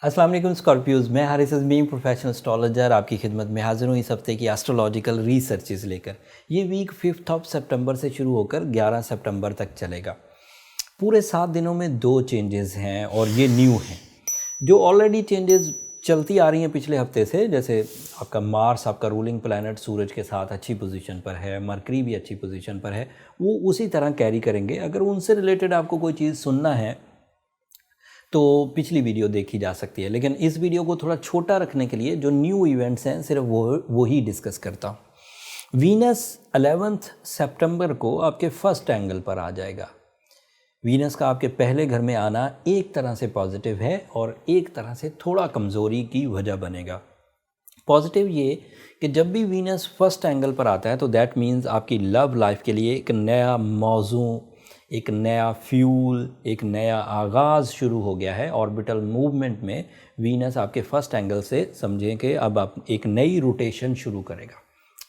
अस्सलाम वालेकुम स्कॉर्पियोज, मैं हारिस अज़मीम प्रोफेशनल एस्ट्रोलॉजर आपकी खिदमत में हाजिर हूँ इस हफ्ते की एस्ट्रोलॉजिकल रिसर्चेस लेकर। ये वीक 5 सितंबर से शुरू होकर 11 सितंबर तक चलेगा। पूरे 7 दिनों में 2 चेंजेस हैं और ये न्यू हैं। जो ऑलरेडी चेंजेस चलती आ रही हैं पिछले हफ्ते से, जैसे आपका मार्स, आपका रूलिंग प्लैनेट सूरज के साथ अच्छी पोजीशन पर है, मरकरी भी अच्छी पोजीशन पर है, वो उसी तरह कैरी करेंगे। अगर उनसे रिलेटेड आपको कोई चीज़ सुनना है तो पिछली वीडियो देखी जा सकती है, लेकिन इस वीडियो को थोड़ा छोटा रखने के लिए जो न्यू इवेंट्स हैं सिर्फ वो ही डिस्कस करता हूँ। वीनस 11 सितंबर को आपके फर्स्ट एंगल पर आ जाएगा। वीनस का आपके पहले घर में आना एक तरह से पॉजिटिव है और एक तरह से थोड़ा कमज़ोरी की वजह बनेगा। पॉजिटिव ये कि जब भी वीनस फर्स्ट एंगल पर आता है तो दैट मीन्स आपकी लव लाइफ के लिए एक नया मौजू, एक नया फ्यूल, एक नया आगाज़ शुरू हो गया है। ऑर्बिटल मूवमेंट में वीनस आपके फर्स्ट एंगल से समझें कि अब आप एक नई रोटेशन शुरू करेगा।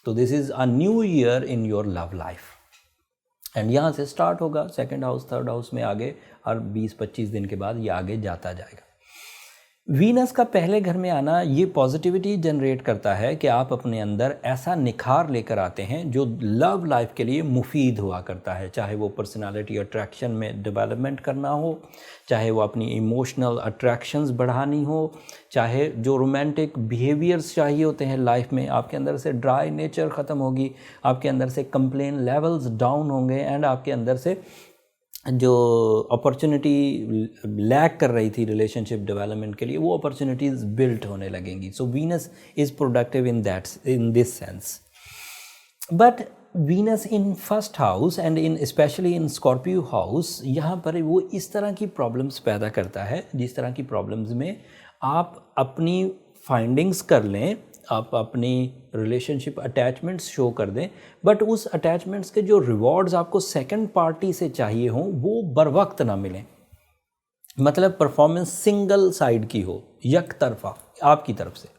तो this is a new year in your love life and यहाँ से स्टार्ट होगा। सेकंड हाउस, थर्ड हाउस में आगे हर 20-25 दिन के बाद ये आगे जाता जाएगा। वीनस का पहले घर में आना ये पॉजिटिविटी जनरेट करता है कि आप अपने अंदर ऐसा निखार लेकर आते हैं जो लव लाइफ के लिए मुफीद हुआ करता है, चाहे वो पर्सनालिटी अट्रैक्शन में डेवलपमेंट करना हो, चाहे वो अपनी इमोशनल अट्रैक्शंस बढ़ानी हो, चाहे जो रोमांटिक बिहेवियर्स चाहिए होते हैं लाइफ में। आपके अंदर से ड्राई नेचर ख़त्म होगी, आपके अंदर से कंप्लेन लेवल्स डाउन होंगे एंड आपके अंदर से जो अपॉर्चुनिटी लैक कर रही थी रिलेशनशिप डेवलपमेंट के लिए, वो अपॉर्चुनिटीज़ बिल्ट होने लगेंगी। सो Venus is productive in this sense. But Venus in first house and in specially in Scorpio house, यहाँ पर वो इस तरह की प्रॉब्लम्स पैदा करता है जिस तरह की प्रॉब्लम्स में आप अपनी फाइंडिंग्स कर लें, आप अपनी रिलेशनशिप अटैचमेंट्स शो कर दें, बट उस अटैचमेंट्स के जो रिवॉर्ड्स आपको सेकंड पार्टी से चाहिए हों वो बर वक्त ना मिलें। मतलब परफॉर्मेंस सिंगल साइड की हो, यक तरफा आपकी तरफ से,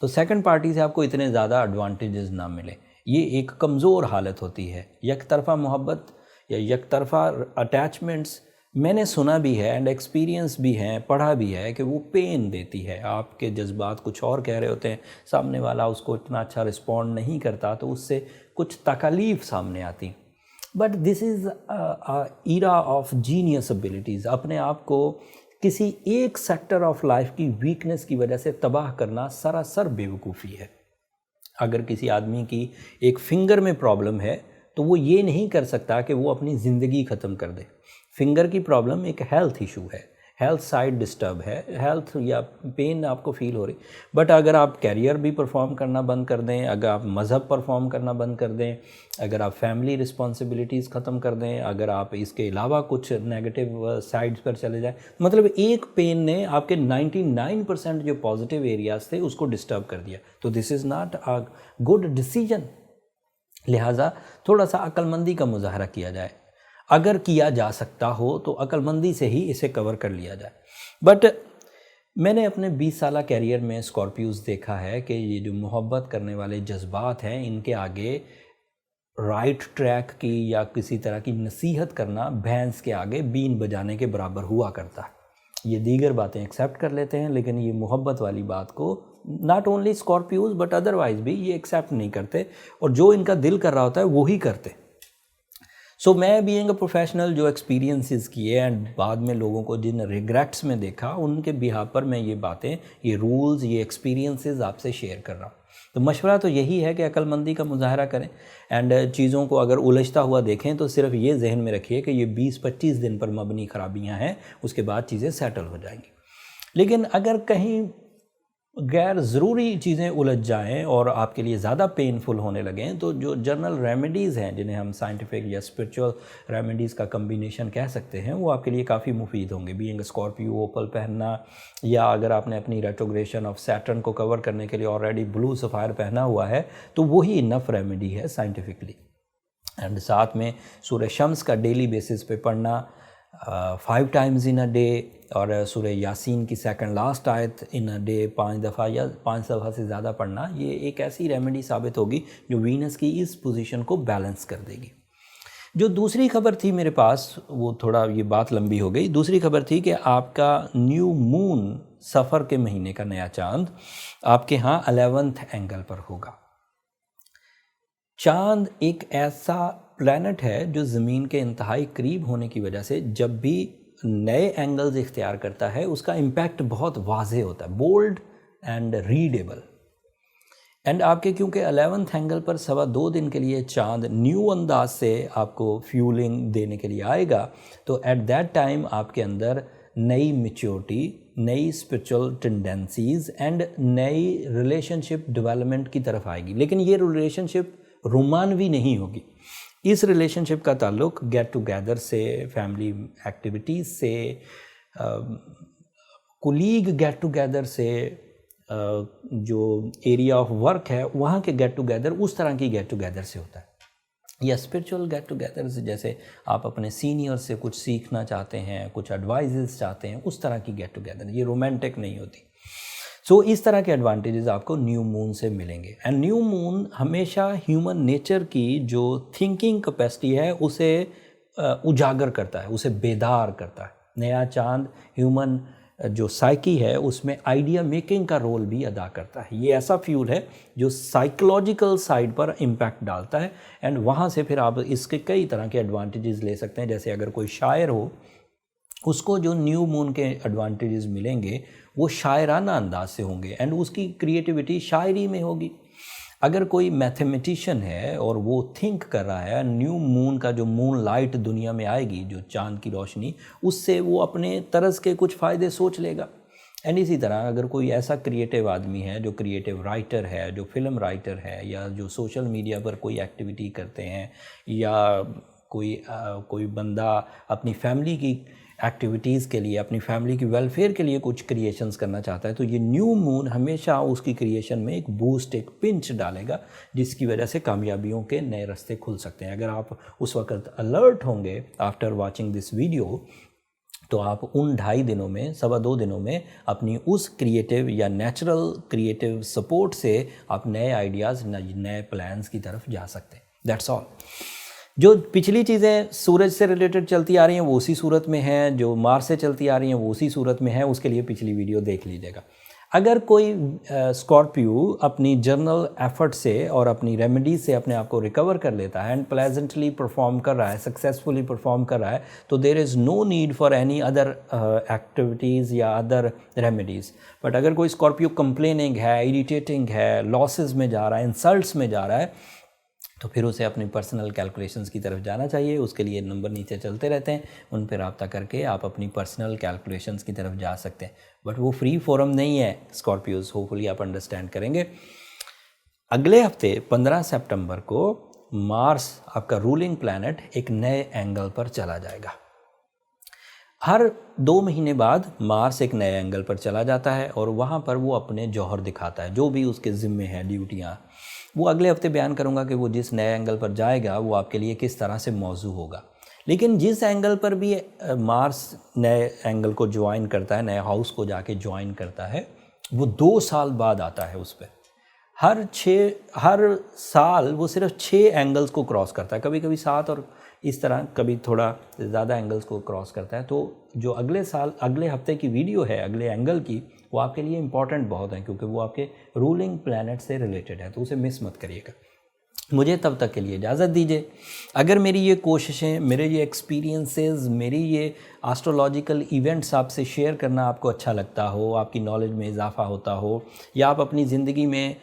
तो सेकंड पार्टी से आपको इतने ज़्यादा एडवांटेजेस ना मिले। ये एक कमज़ोर हालत होती है। यक तरफा मोहब्बत या यक तरफा अटैचमेंट्स मैंने सुना भी है एंड एक्सपीरियंस भी है, पढ़ा भी है कि वो पेन देती है। आपके जज्बात कुछ और कह रहे होते हैं, सामने वाला उसको इतना अच्छा रिस्पॉन्ड नहीं करता तो उससे कुछ तकलीफ़ सामने आती। But this is era of genius abilities. अपने आप को किसी एक सेक्टर ऑफ लाइफ की वीकनेस की वजह से तबाह करना सरासर बेवकूफ़ी है। अगर किसी आदमी की एक फिंगर में प्रॉब्लम है तो वो ये नहीं कर सकता कि वो अपनी ज़िंदगी ख़त्म कर दे। फिंगर की प्रॉब्लम एक हेल्थ इशू है, हेल्थ साइड डिस्टर्ब है, हेल्थ या पेन आपको फील हो रही। बट अगर आप कैरियर भी परफॉर्म करना बंद कर दें, अगर आप मज़हब परफॉर्म करना बंद कर दें, अगर आप फैमिली रिस्पॉन्सिबिलिटीज़ ख़त्म कर दें, अगर आप इसके अलावा कुछ नेगेटिव साइड्स पर चले जाएं, मतलब एक पेन ने आपके 99% जो पॉजिटिव एरियाज़ थे उसको डिस्टर्ब कर दिया, तो this is not a good decision. लिहाजा थोड़ा सा अक्लमंदी का मुजाहरा किया जाए। अगर किया जा सकता हो तो अक्लमंदी से ही इसे कवर कर लिया जाए। बट मैंने अपने 20 साल कैरियर में स्कॉर्पियोज़ देखा है कि ये जो मोहब्बत करने वाले जज्बात हैं, इनके आगे राइट ट्रैक की या किसी तरह की नसीहत करना भैंस के आगे बीन बजाने के बराबर हुआ करता है। ये दीगर बातें एक्सेप्ट कर लेते हैं, लेकिन ये मोहब्बत वाली बात को नॉट ओनली स्कॉर्पियोज़ बट अदरवाइज भी ये एक्सेप्ट नहीं करते, और जो इनका दिल कर रहा होता है वो ही करते। सो मैं बीइंग अ प्रोफेशनल जो एक्सपीरियंसेस किए एंड बाद में लोगों को जिन रिग्रेट्स में देखा, उनके बिहाफ पर मैं ये बातें, ये रूल्स, ये एक्सपीरियंसेस आपसे शेयर कर रहा हूँ। तो मशवरा तो यही है कि अक्लमंदी का मुजाहरा करें एंड चीज़ों को अगर उलझता हुआ देखें तो सिर्फ ये जहन में रखिए कि ये 20-25 दिन पर मबनी ख़राबियाँ हैं, उसके बाद चीज़ें सेटल हो जाएंगी। लेकिन अगर कहीं गैर ज़रूरी चीज़ें उलझ जाएं और आपके लिए ज़्यादा पेनफुल होने लगें, तो जो जनरल रेमेडीज़ हैं, जिन्हें हम साइंटिफिक या स्पिरिचुअल रेमेडीज़ का कम्बिनेशन कह सकते हैं, वो आपके लिए काफ़ी मुफीद होंगे। बीइंग स्कॉर्पियो ओपल पहनना, या अगर आपने अपनी रेट्रोग्रेशन ऑफ सैटर्न को कवर करने के लिए ऑलरेडी ब्लू सफ़ायर पहना हुआ है तो वही इनफ रेमेडी है साइंटिफिकली। एंड साथ में सूरह शम्स का डेली बेसिस पे पढ़ना 5 टाइम्स इन अ डे, और सूरह यासीन की सेकंड लास्ट आयत इन अ डे 5 दफ़ा या 5 दफ़ा से ज़्यादा पढ़ना, ये एक ऐसी रेमेडी साबित होगी जो वीनस की इस पोजीशन को बैलेंस कर देगी। जो दूसरी खबर थी मेरे पास, वो थोड़ा, ये बात लंबी हो गई। दूसरी खबर थी कि आपका न्यू मून सफ़र के महीने का नया चांद आपके यहाँ 11th एंगल पर होगा। चांद एक ऐसा प्लैनेट है जो ज़मीन के इंतहाई करीब होने की वजह से जब भी नए एंगल्स इख्तियार करता है उसका इम्पैक्ट बहुत वाज़ेह होता है, बोल्ड एंड रीडेबल। एंड आपके क्योंकि 11th एंगल पर 2.25 दिन के लिए चांद न्यू अंदाज से आपको फ्यूलिंग देने के लिए आएगा, तो एट दैट टाइम आपके अंदर नई मैच्योरिटी, नई स्पिरिचुअल टेंडेंसीज एंड नई रिलेशनशिप डेवलपमेंट की तरफ आएगी। लेकिन ये रिलेशनशिप रोमानवी नहीं होगी। इस रिलेशनशिप का ताल्लुक गेट टुगेदर से, फैमिली एक्टिविटीज़ से, कोलीग गेट टुगेदर से, जो एरिया ऑफ वर्क है वहाँ के गेट टुगेदर, उस तरह की गेट टुगेदर से होता है। या स्पिरिचुअल गेट टुगेदर से, जैसे आप अपने सीनियर से कुछ सीखना चाहते हैं, कुछ एडवाइजेस चाहते हैं, उस तरह की गेट टुगेदर, ये रोमांटिक नहीं होती। सो इस तरह के एडवांटेजेस आपको न्यू मून से मिलेंगे। एंड न्यू मून हमेशा ह्यूमन नेचर की जो थिंकिंग कैपेसिटी है उसे उजागर करता है, उसे बेदार करता है। नया चांद ह्यूमन जो साइकी है उसमें आइडिया मेकिंग का रोल भी अदा करता है। ये ऐसा फ्यूल है जो साइकोलॉजिकल साइड पर इम्पैक्ट डालता है एंड वहाँ से फिर आप इसके कई तरह के एडवांटेजेस ले सकते हैं। जैसे अगर कोई शायर हो, उसको जो न्यू मून के एडवांटेजेस मिलेंगे वो शायराना अंदाज से होंगे एंड उसकी क्रिएटिविटी शायरी में होगी। अगर कोई मैथमेटिशियन है और वो थिंक कर रहा है, न्यू मून का जो मून लाइट दुनिया में आएगी, जो चांद की रोशनी, उससे वो अपने तरस के कुछ फ़ायदे सोच लेगा। एंड इसी तरह अगर कोई ऐसा क्रिएटिव आदमी है, जो क्रिएटिव राइटर है, जो फिल्म राइटर है, या जो सोशल मीडिया पर कोई एक्टिविटी करते हैं, या कोई बंदा अपनी फैमिली की एक्टिविटीज़ के लिए, अपनी फैमिली की वेलफेयर के लिए कुछ क्रिएशंस करना चाहता है, तो ये न्यू मून हमेशा उसकी क्रिएशन में एक बूस्ट, एक पिंच डालेगा, जिसकी वजह से कामयाबियों के नए रास्ते खुल सकते हैं। अगर आप उस वक्त अलर्ट होंगे आफ्टर वाचिंग दिस वीडियो, तो आप उन 2.5 दिनों में, 2.25 दिनों में अपनी उस क्रिएटिव या नेचुरल क्रिएटिव सपोर्ट से आप नए आइडियाज़, नए प्लान्स की तरफ जा सकते हैं। That's all. जो पिछली चीज़ें सूरज से रिलेटेड चलती आ रही हैं वो उसी सूरत में हैं, जो मार्स से चलती आ रही हैं वो उसी सूरत में है, उसके लिए पिछली वीडियो देख लीजिएगा। अगर कोई स्कॉर्पियो अपनी जर्नल एफर्ट से और अपनी रेमेडीज से अपने आप को रिकवर कर लेता है एंड प्लेजेंटली परफॉर्म कर रहा है, सक्सेसफुली परफॉर्म कर रहा है, तो there is no need for any other activities या अदर रेमेडीज़। बट अगर कोई स्कॉर्पियो कंप्लेनिंग है, इरिटेटिंग है, लॉसेस में जा रहा है, इंसल्ट्स में जा रहा है, तो फिर उसे अपनी पर्सनल कैलकुलेशंस की तरफ जाना चाहिए। उसके लिए नंबर नीचे चलते रहते हैं, उन पर रब्ता करके आप अपनी पर्सनल कैलकुलेशंस की तरफ जा सकते हैं। बट वो फ्री फोरम नहीं है स्कॉर्पियोज, होपफुली आप अंडरस्टैंड करेंगे। अगले हफ्ते 15 सितंबर को मार्स, आपका रूलिंग प्लैनेट, एक नए एंगल पर चला जाएगा। हर 2 महीने बाद मार्स एक नए एंगल पर चला जाता है और वहाँ पर वो अपने जौहर दिखाता है, जो भी उसके ज़िम्मे हैं, ड्यूटियाँ। वो अगले हफ्ते बयान करूँगा कि वो जिस नए एंगल पर जाएगा वो आपके लिए किस तरह से मौजू होगा। लेकिन जिस एंगल पर भी मार्स नए एंगल को ज्वाइन करता है, नए हाउस को जाके ज्वाइन करता है, वो 2 साल बाद आता है उस पर। हर साल वो सिर्फ 6 एंगल्स को क्रॉस करता है, कभी कभी 7 और इस तरह कभी थोड़ा ज़्यादा एंगल्स को क्रॉस करता है। तो जो अगले साल, अगले हफ्ते की वीडियो है अगले एंगल की, वो आपके लिए इम्पॉर्टेंट बहुत है, क्योंकि वो आपके रूलिंग प्लैनेट से रिलेटेड है, तो उसे मिस मत करिएगा। मुझे तब तक के लिए इजाज़त दीजिए। अगर मेरी ये कोशिशें, मेरे ये एक्सपीरियंसेस, मेरी ये एस्ट्रोलॉजिकल इवेंट्स आपसे शेयर करना आपको अच्छा लगता हो, आपकी नॉलेज में इजाफा होता हो, या आप अपनी ज़िंदगी में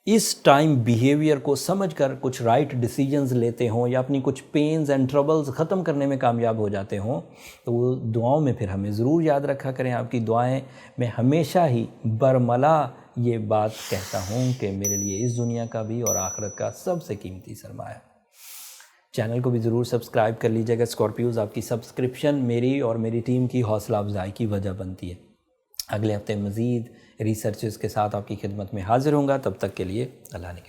इस टाइम बिहेवियर को समझकर कुछ राइट डिसीजंस लेते हों, या अपनी कुछ पेन्स एंड ट्रबल्स ख़त्म करने में कामयाब हो जाते हों, तो वो दुआओं में फिर हमें ज़रूर याद रखा करें। आपकी दुआएं, मैं हमेशा ही बरमला ये बात कहता हूँ कि मेरे लिए इस दुनिया का भी और आखिरत का सबसे कीमती सरमाया। चैनल को भी ज़रूर सब्सक्राइब कर लीजिएगा स्कॉर्पियोज। आपकी सब्सक्रिप्शन मेरी और मेरी टीम की हौसला अफजाई की वजह बनती है। अगले हफ्ते मज़ीद रिसर्चेस के साथ आपकी खिदमत में हाजिर होऊंगा। तब तक के लिए अल्लाह ने